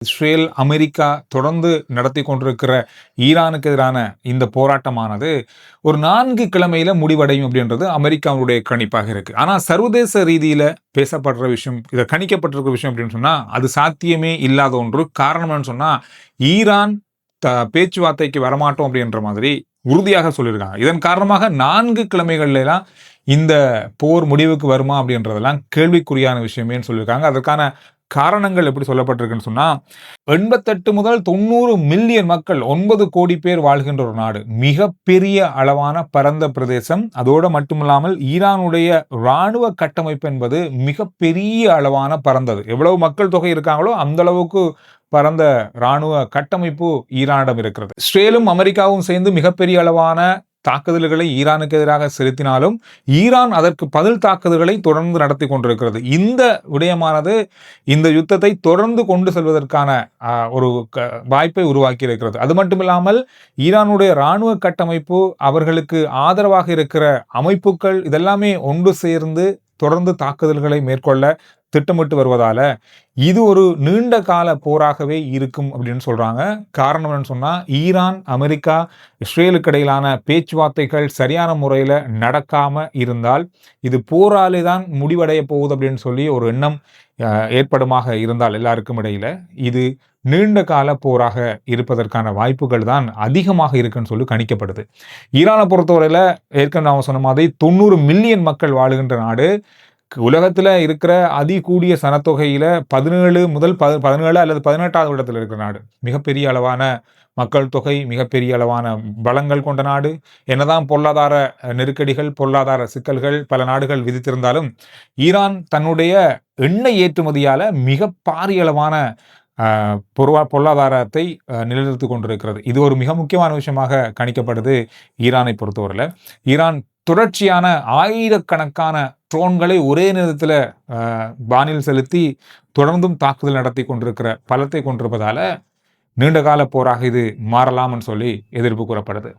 Israel, America தொடர்ந்து நடத்தி கொண்டிருக்கிற ஈரானுக்கு எதிரான இந்த போராட்டமானது ஒரு 4 கிழமையில முடிவடையும் அப்படின்றது அமெரிக்காவுடைய கணிப்பாக இருக்கு. ஆனா சர்வதேச ரீதியில பேசப்படுற விஷயம், இத கணிக்கப்பட்டிருக்கிற விஷயம் அப்படின்னு சொன்னா, அது சாத்தியமே இல்லாத ஒன்று. காரணம் என்னன்னு சொன்னா, ஈரான் பேச்சுவார்த்தைக்கு வரமாட்டோம் அப்படின்ற மாதிரி உறுதியாக சொல்லியிருக்காங்க. இதன் காரணமாக 4 கிழமைகள்லாம் இந்த போர் முடிவுக்கு வருமா அப்படின்றதெல்லாம் கேள்விக்குறியான விஷயமேன்னு சொல்லியிருக்காங்க. அதற்கான காரணங்கள் எப்படி சொல்லப்பட்டிருக்குன்னு சொன்னா, 88 முதல் 90 மில்லியன் மக்கள் 9 கோடி பேர் வாழ்கின்ற ஒரு நாடு. மிகப்பெரிய அளவான பரந்த பிரதேசம். அதோடு மட்டுமில்லாமல் ஈரானுடைய ராணுவ கட்டமைப்பு என்பது மிகப்பெரிய அளவான பரந்தது. எவ்வளவு மக்கள் தொகை இருக்காங்களோ அந்த அளவுக்கு பரந்த ராணுவ கட்டமைப்பு ஈரானிடம் இருக்கிறது. இஸ்ரேலும் அமெரிக்காவும் சேர்ந்து மிகப்பெரிய அளவான தாக்குதல்களை ஈரானுக்கு எதிராக செலுத்தினாலும் ஈரான் அதற்கு பதில் தாக்குதல்களை தொடர்ந்து நடத்தி கொண்டிருக்கிறது. இந்த விடயமானது இந்த யுத்தத்தை தொடர்ந்து கொண்டு செல்வதற்கான ஒரு வாய்ப்பை உருவாக்கி இருக்கிறது. அது மட்டுமில்லாமல் ஈரானுடைய இராணுவ கட்டமைப்பு, அவர்களுக்கு ஆதரவாக இருக்கிற அமைப்புகள் இதெல்லாமே ஒன்று சேர்ந்து தொடர்ந்து தாக்குதல்களை மேற்கொள்ள திட்டமிட்டு வருவதால இது ஒரு நீண்ட கால போராகவே இருக்கும் அப்படின்னு சொல்றாங்க. காரணம் என்னன்னு சொன்னா, ஈரான், அமெரிக்கா, இஸ்ரேலுக்கு இடையிலான பேச்சுவார்த்தைகள் சரியான முறையில் நடக்காம இருந்தால் இது போராலே தான் முடிவடைய போகுது அப்படின்னு சொல்லி ஒரு எண்ணம் ஏற்படுமாக இருந்தால் எல்லாருக்கும் இடையில இது நீண்ட கால போராக இருப்பதற்கான வாய்ப்புகள் தான் அதிகமாக இருக்குன்னு சொல்லி கணிக்கப்படுது. ஈரானை பொறுத்தவரையில ஏற்கனவே நான் சொன்ன மாதிரி 90 மில்லியன் மக்கள் வாழுகின்ற நாடு. உலகத்துல இருக்கிற அதிகூடிய சனத்தொகையில 17 முதல் 17 அல்லது 18வது இடத்துல இருக்கிற நாடு. மிகப்பெரிய அளவான மக்கள் தொகை, மிகப்பெரிய அளவான பலங்கள் கொண்ட நாடு. என்னதான் பொருளாதார நெருக்கடிகள், பொருளாதார சிக்கல்கள் பல நாடுகள் விதித்திருந்தாலும், ஈரான் தன்னுடைய எண்ணெய் ஏற்றுமதியால மிக பாரிய அளவான பொருளாதாரத்தை நிலைநிறுத்திக் கொண்டிருக்கிறது. இது ஒரு மிக முக்கியமான விஷயமாக கணிக்கப்படுது ஈரானை பொறுத்தவரையில. ஈரான் தொடர்ச்சியான ஆயிரக்கணக்கான ட்ரோன்களை ஒரே நேரத்தில் வானில் செலுத்தி தொடர்ந்தும் தாக்குதல் நடத்தி கொண்டிருக்கிற பலத்தை கொண்டிருப்பதால நீண்டகால போராக இது மாறலாம்னு சொல்லி எதிர்ப்பு கூறப்படுது.